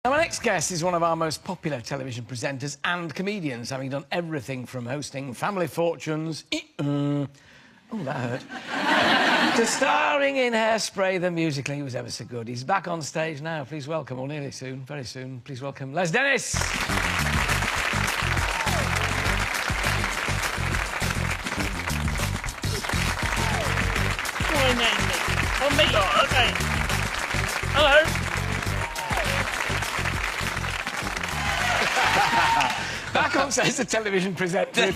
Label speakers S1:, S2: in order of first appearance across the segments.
S1: Now, my next guest is one of our most popular television presenters and comedians, having done everything from hosting Family Fortunes... oh, that hurt. to starring in Hairspray the musical. He was ever so good. He's back on stage now. Please welcome, or nearly soon, very soon, please welcome Les Dennis.
S2: Oh, me, okay. Hello.
S1: Back on stage, the television presenter.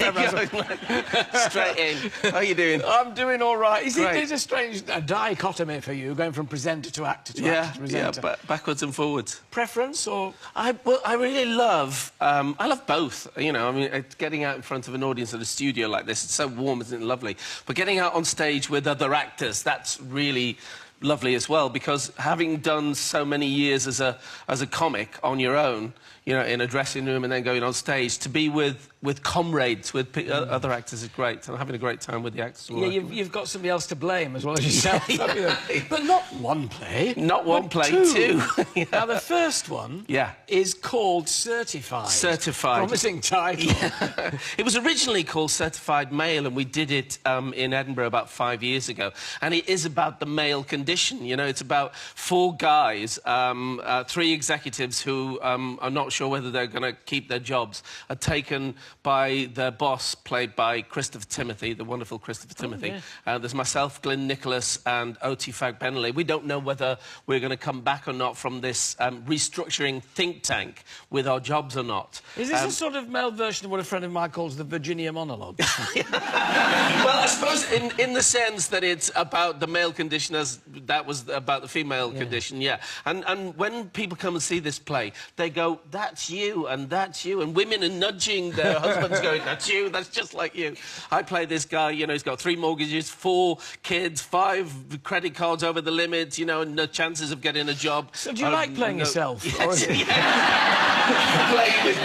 S3: Straight in. How are you doing?
S1: I'm doing all right. There's a strange dichotomy for you, going from presenter to actor to actor to presenter.
S3: Yeah, backwards and forwards.
S1: Preference, or...?
S3: I really love... I love both, you know. I mean, getting out in front of an audience at a studio like this, it's so warm, isn't it lovely? But getting out on stage with other actors, that's really lovely as well, because having done so many years as a comic on your own, you know, in a dressing room and then going on stage, to be with comrades, with other actors is great, and having a great time with the actors.
S1: Yeah, you've got somebody else to blame as well as yourself.
S3: Yeah.
S1: But not one play.
S3: Not one play, two. Yeah.
S1: Now, the first one is called Certified.
S3: Certified.
S1: Promising title.
S3: Yeah. It was originally called Certified Male, and we did it in Edinburgh about 5 years ago. And it is about the male condition, you know. It's about 4 guys, 3 executives who are not sure whether they're going to keep their jobs, are taken by their boss, played by Christopher Timothy, the wonderful Christopher Timothy. Yeah. There's myself, Glyn Nicholas, and O.T. Fag-Benley. We don't know whether we're going to come back or not from this restructuring think tank with our jobs or not.
S1: Is this a sort of male version of what a friend of mine calls the Virginia monologue?
S3: Well, I suppose in the sense that it's about the male condition as that was about the female condition, yeah. And when people come and see this play, they go, that's you, and that's you, and women are nudging their husbands going, that's you, that's just like you. I play this guy, you know, he's got 3 mortgages, 4 kids, 5 credit cards over the limit, you know, and no chances of getting a job.
S1: So do you like playing yourself?
S3: Yes, playing with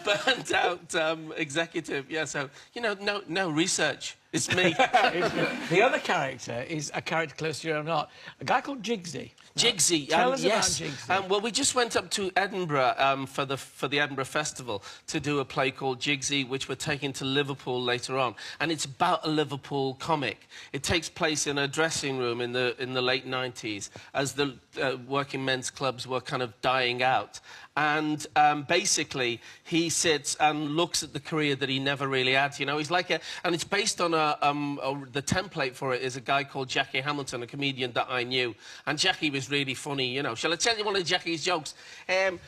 S3: burnt-out executive, yeah, so, you know, no research. It's me.
S1: The other character is a character close to your own heart, a guy called Jigsy.
S3: Jigsy,
S1: Tell us
S3: yes.
S1: about Jigsy.
S3: Well, we just went up to Edinburgh for the Edinburgh Festival to do a play called Jigsy, which we're taking to Liverpool later on, and it's about a Liverpool comic. It takes place in a dressing room in the late 90s, as the working men's clubs were kind of dying out. And basically, he sits and looks at the career that he never really had. You know, he's like and it's based on the template for it is a guy called Jackie Hamilton, a comedian that I knew. And Jackie was really funny, you know. Shall I tell you one of Jackie's jokes?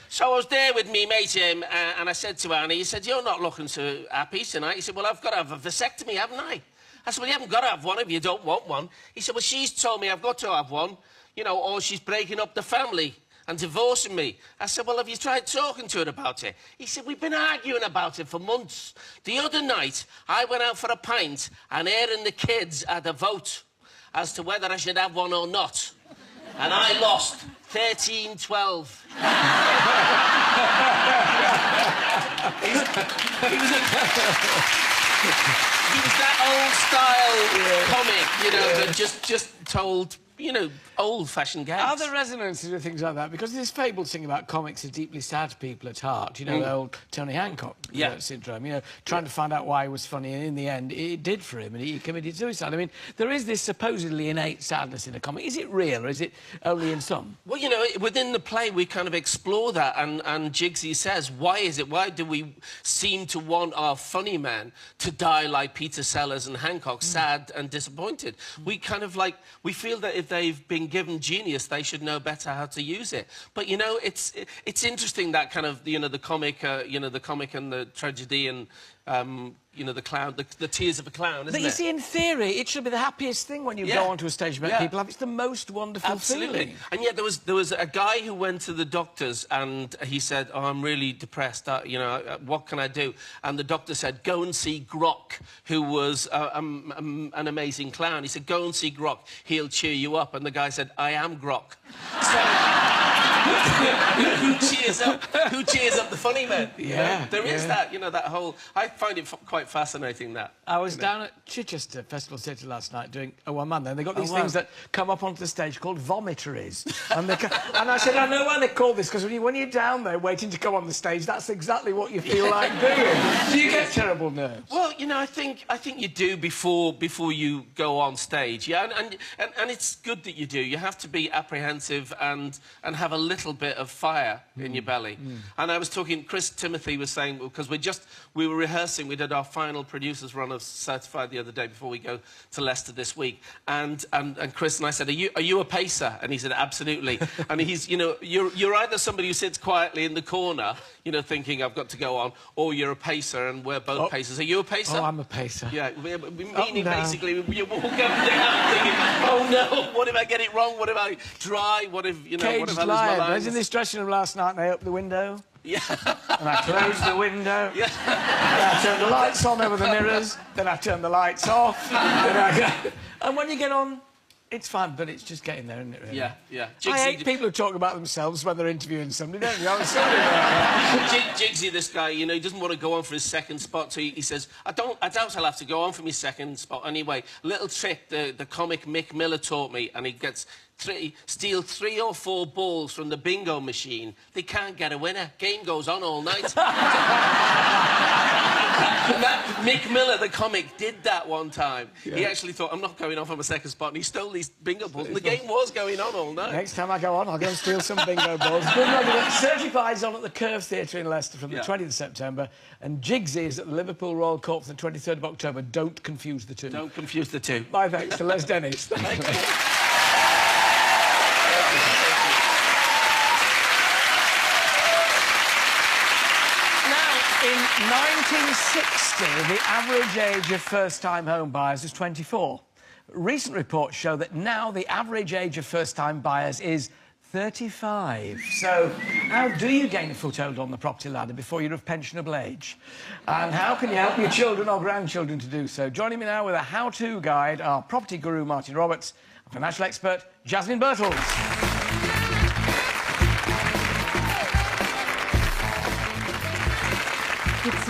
S3: So I was there with me mate, and I said to Annie, he said, "You're not looking so happy tonight." He said, "Well, I've got to have a vasectomy, haven't I?" I said, "Well, you haven't got to have one if you don't want one." He said, "Well, she's told me I've got to have one, you know, or she's breaking up the family and divorcing me." I said, "Well, have you tried talking to her about it?" He said, "We've been arguing about it for months. The other night, I went out for a pint, and her and the kids had a vote as to whether I should have one or not. And I lost 13-12. He was that old-style comic, you know, that just told, you know, old-fashioned gags.
S1: Are there resonances with things like that? Because this fabled thing about comics are deeply sad people at heart. You know, the old Tony Hancock syndrome, you know, trying to find out why he was funny, and in the end, it did for him, and he committed suicide. I mean, there is this supposedly innate sadness in a comic. Is it real, or is it only in some?
S3: Well, you know, within the play, we kind of explore that, and Jigsy says, why is it? Why do we seem to want our funny man to die like Peter Sellers and Hancock, sad and disappointed? We kind of like, we feel that if they've been given genius, they should know better how to use it. But, you know, it's interesting, that kind of, you know, the comic and the tragedy and, you know, the clown, the tears of a clown, isn't it?
S1: But you see, in theory, it should be the happiest thing when you go onto a stage and make people laugh. It's the most wonderful feeling.
S3: And yet there was a guy who went to the doctors and he said, "Oh, I'm really depressed, you know, what can I do?" And the doctor said, "Go and see Grok," who was an amazing clown. He said, "Go and see Grok, he'll cheer you up." And the guy said, "I am Grok." So, who cheers cheers up the funny men?
S1: Yeah,
S3: There is that, you know, that whole... I find it quite fascinating, that.
S1: I was down at Chichester Festival City last night doing a one-man there. They got these things that come up onto the stage called vomitories. and I said, I know why they call this, because when you're down there waiting to go on the stage, that's exactly what you feel like doing. Do you get terrible nerves?
S3: Well, you know, I think you do before you go on stage, yeah, and it's good that you do. You have to be apprehensive and have a little bit of fire in your belly. And I was talking, Chris Timothy was saying, because we were rehearsing, we did our final producers run of Certified the other day before we go to Leicester this week, and Chris and I said, are you a pacer? And he said, absolutely. And he's, you know, you're either somebody who sits quietly in the corner, you know, thinking I've got to go on, or you're a pacer, and we're both pacers. Are you a pacer?
S1: Oh, I'm a pacer.
S3: Yeah, meaning basically you walk up down thinking, oh no, what if I get it wrong? What if I dry? What if, you know, what if I lose my lines?
S1: I was in this dressing room last night and I opened the window.
S3: Yeah.
S1: And I closed the window.
S3: Yeah.
S1: Then I turned the lights on over the mirrors. Then I turned the lights off. And when you get on, it's fun, but it's just getting there, isn't it, really?
S3: Yeah, yeah.
S1: I hate people who talk about themselves when they're interviewing somebody, don't you? I'm sorry about that.
S3: Jigsy, this guy, you know, he doesn't want to go on for his second spot, so he says, I doubt I'll have to go on for my second spot anyway. Little trick the comic Mick Miller taught me, and he gets... steal 3 or 4 balls from the bingo machine. They can't get a winner. Game goes on all night. Mick Miller, the comic, did that one time. Yeah. He actually thought, I'm not going on for my second spot, and he stole these bingo balls. And the game was going on all night.
S1: Next time I go on, I'll go and steal some bingo balls. Good luck. Certified's on at the Curve Theatre in Leicester from the 20th of September, and Jigsy is at the Liverpool Royal Court for the 23rd of October. Don't confuse the two.
S3: Don't confuse the two.
S1: My thanks to Les Dennis. Thank you. In 1960, the average age of first-time home buyers was 24. Recent reports show that now the average age of first-time buyers is 35. So, how do you gain a foothold on the property ladder before you're of pensionable age? And how can you help your children or grandchildren to do so? Joining me now with a how-to guide are property guru Martin Roberts and financial expert Jasmine Birtles.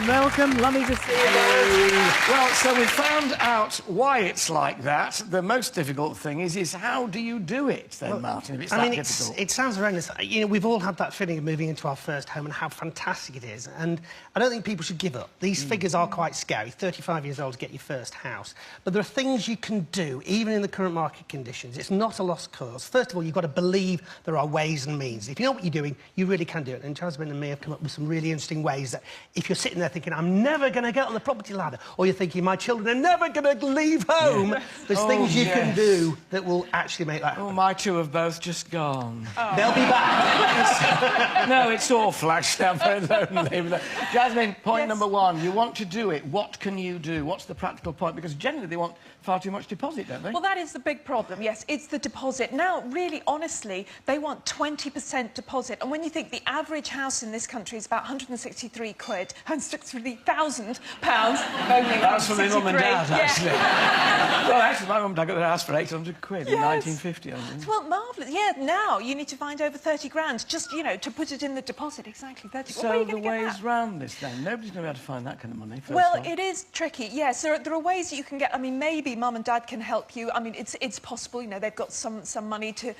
S1: Welcome, lovely to see you both. Well, so we found out why it's like that. The most difficult thing is how do you do it then, Martin, if it's that difficult?
S4: It sounds horrendous. You know, we've all had that feeling of moving into our first home and how fantastic it is. And I don't think people should give up. These figures are quite scary. 35 years old to get your first house. But there are things you can do, even in the current market conditions. It's not a lost cause. First of all, you've got to believe there are ways and means. If you know what you're doing, you really can do it. And Jasmine and me have come up with some really interesting ways that if you're sitting there thinking, I'm never going to get on the property ladder, or you're thinking, my children are never going to leave home, there's things you can do that will actually make that happen.
S1: Oh, my two have both just gone.
S4: Oh. They'll be back.
S1: No, it's awful, actually. I'm very lonely. Jasmine, point number one, you want to do it. What can you do? What's the practical point? Because generally they want far too much deposit, don't they?
S5: Well, that is the big problem, yes. It's the deposit. Now, really, honestly, they want 20% deposit. And when you think the average house in this country is about 163 quid, 163,000 pounds.
S1: That's for my mum and dad, actually. Well, actually, my mum and dad got their house for 800 quid in 1950.
S5: Well, marvellous. Yeah, now you need to find over 30 grand just, you know, to put it in the deposit. Exactly, 30.
S1: So
S5: well,
S1: the ways round this, then? Nobody's going to be able to find that kind of money, first
S5: Well,
S1: off.
S5: it is tricky, yes. There are ways that you can get... I mean, maybe mum and dad can help you. I mean, it's possible, you know, they've got some money to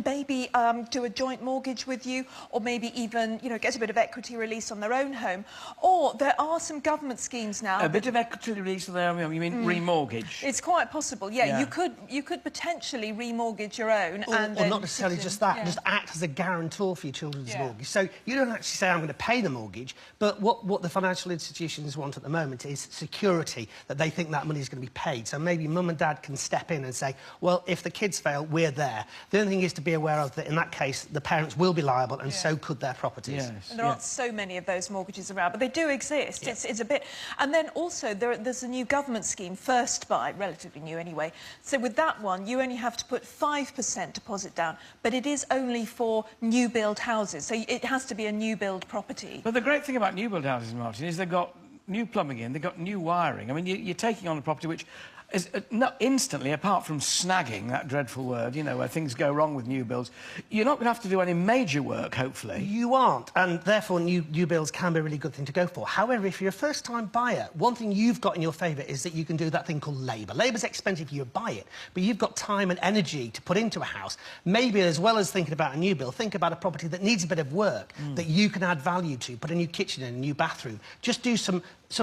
S5: maybe do a joint mortgage with you, or maybe even, you know, get a bit of equity release on their own home. Or there are some government schemes now...
S1: A bit of equity release there, you mean remortgage?
S5: It's quite possible, yeah. You could potentially remortgage your own.
S4: Or not necessarily just that, just act as a guarantor for your children's mortgage. So you don't actually say, I'm going to pay the mortgage, but what the financial institutions want at the moment is security, that they think that money is going to be paid. So maybe mum and dad can step in and say, well, if the kids fail, we're there. The only thing is to be aware of that in that case, the parents will be liable, and so could their properties.
S1: Yes.
S5: And there aren't so many of those mortgages around, but they do exist. It's a bit... And then also, there's a new government scheme, First Buy, relatively new anyway. So with that one, you only have to put 5% deposit down, but it is only for new build houses, so it has to be a new build property.
S1: But the great thing about new build houses, Martin, is they've got new plumbing in, they've got new wiring. I mean, you're taking on a property which not instantly, apart from snagging, that dreadful word, you know, where things go wrong with new builds, you're not going to have to do any major work, hopefully.
S4: You aren't, and therefore new builds can be a really good thing to go for. However, if you're a first-time buyer, one thing you've got in your favour is that you can do that thing called labour. Labour's expensive if you buy it, but you've got time and energy to put into a house. Maybe, as well as thinking about a new build, think about a property that needs a bit of work, that you can add value to, put a new kitchen in, a new bathroom. Just do some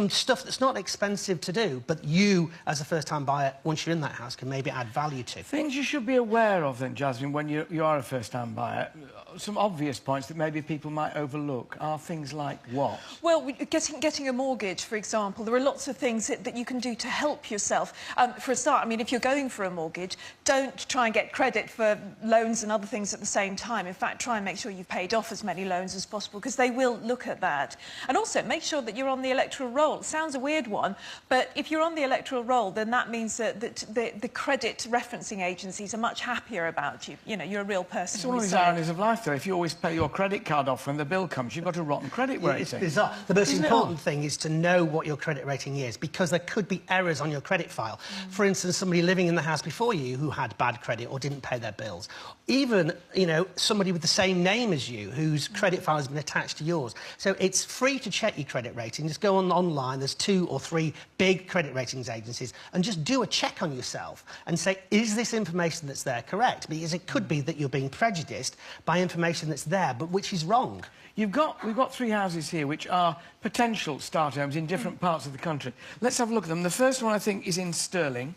S4: stuff that's not expensive to do, but you, as a first-time buyer, once you're in that house, can maybe add value to.
S1: Things you should be aware of, then, Jasmine, when you are a first-time buyer, some obvious points that maybe people might overlook are things like what?
S5: Well, getting a mortgage, for example, there are lots of things that you can do to help yourself. For a start, I mean, if you're going for a mortgage, don't try and get credit for loans and other things at the same time. In fact, try and make sure you've paid off as many loans as possible, because they will look at that. And also, make sure that you're on the electoral roll. It sounds a weird one, but if you're on the electoral roll, then that means that the credit referencing agencies are much happier about you. You know, you're a real person.
S1: It's one of these ironies of life, though. If you always pay your credit card off when the bill comes, you've got a rotten credit rating.
S4: It's bizarre. The most important thing is to know what your credit rating is, because there could be errors on your credit file. For instance, somebody living in the house before you who had bad credit or didn't pay their bills. Even, you know, somebody with the same name as you whose credit file has been attached to yours. So it's free to check your credit rating. Just go online. There's 2 or 3 big credit ratings agencies and just do a check on yourself and say, is this information that's there correct? Because it could be that you're being prejudiced by information that's there, but which is wrong.
S1: We've got 3 houses here which are potential starter homes in different parts of the country. Let's have a look at them. The first one, I think, is in Stirling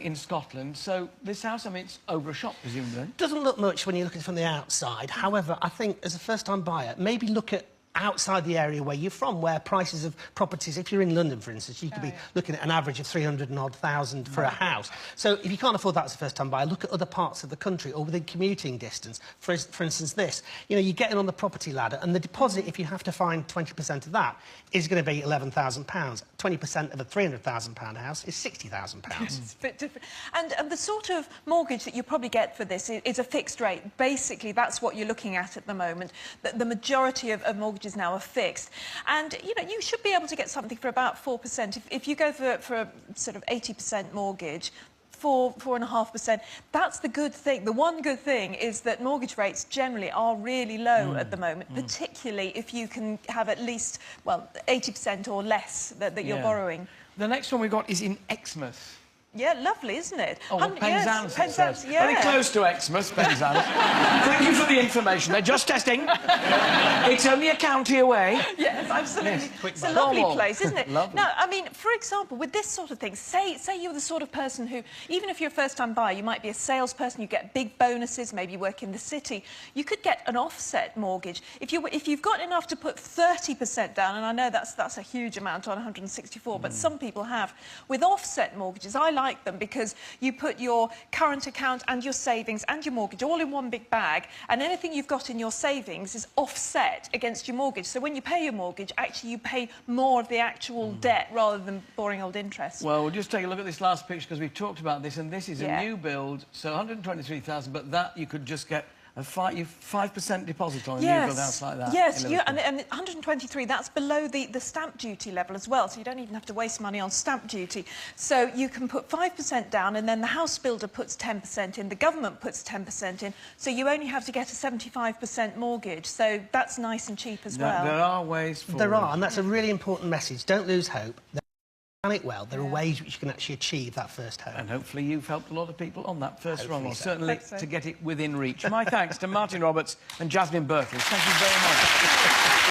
S1: in Scotland. So this house, I mean, it's over a shop, presumably.
S4: Doesn't look much when you look at it from the outside. However, I think as a first-time buyer, maybe look at outside the area where you're from, where prices of properties, if you're in London, for instance, you could be looking at an average of 300,000 for a house. So if you can't afford that as a first-time buyer, look at other parts of the country or within commuting distance. For instance, this. You know, you're getting on the property ladder, and the deposit, if you have to find 20% of that, is going to be £11,000. 20% of a £300,000 house is £60,000.
S5: It's a bit different. And the sort of mortgage that you probably get for this is a fixed rate. Basically, that's what you're looking at the moment. The majority of mortgages now are fixed. And, you know, you should be able to get something for about 4%. If you go for a sort of 80% mortgage, 4.5%, that's the good thing. The one good thing is that mortgage rates generally are really low at the moment, particularly if you can have at least, well, 80% or less that you're borrowing.
S1: The next one we've got is in Exmouth.
S5: Yeah, lovely, isn't it?
S1: Oh, well, Penzance,
S5: yes, Penzance, yeah.
S1: Very close to Exmouth, Penzance. Thank you for the information. They're just testing. It's only a county away.
S5: Yes, absolutely.
S1: Yes,
S5: it's a lovely place, isn't it?
S1: Lovely.
S5: Now, I mean, for example, with this sort of thing, say you're the sort of person who, even if you're a first-time buyer, you might be a salesperson, you get big bonuses, maybe you work in the city, you could get an offset mortgage. If you've got enough to put 30% down, and I know that's a huge amount on 164, but some people have. With offset mortgages, I like them because you put your current account and your savings and your mortgage all in one big bag, and anything you've got in your savings is offset against your mortgage. So when you pay your mortgage, actually you pay more of the actual debt rather than boring old interest.
S1: Well, we'll just take a look at this last picture because we've talked about this, and this is a new build, so 123,000, but that you could just get a 5% deposit on a new build house like that.
S5: Yes, and 123, that's below the stamp duty level as well, so you don't even have to waste money on stamp duty. So you can put 5% down, and then the house builder puts 10% in, the government puts 10% in, so you only have to get a 75% mortgage. So that's nice and cheap as well.
S1: There are ways forward.
S4: There are, and that's a really important message. Don't lose hope. It well, there are ways which you can actually achieve that first home.
S1: And hopefully you've helped a lot of people on that first rung, or certainly
S5: so.
S1: to get it within reach. My thanks to Martin Roberts and Jasmine Birtles. Thank you very much.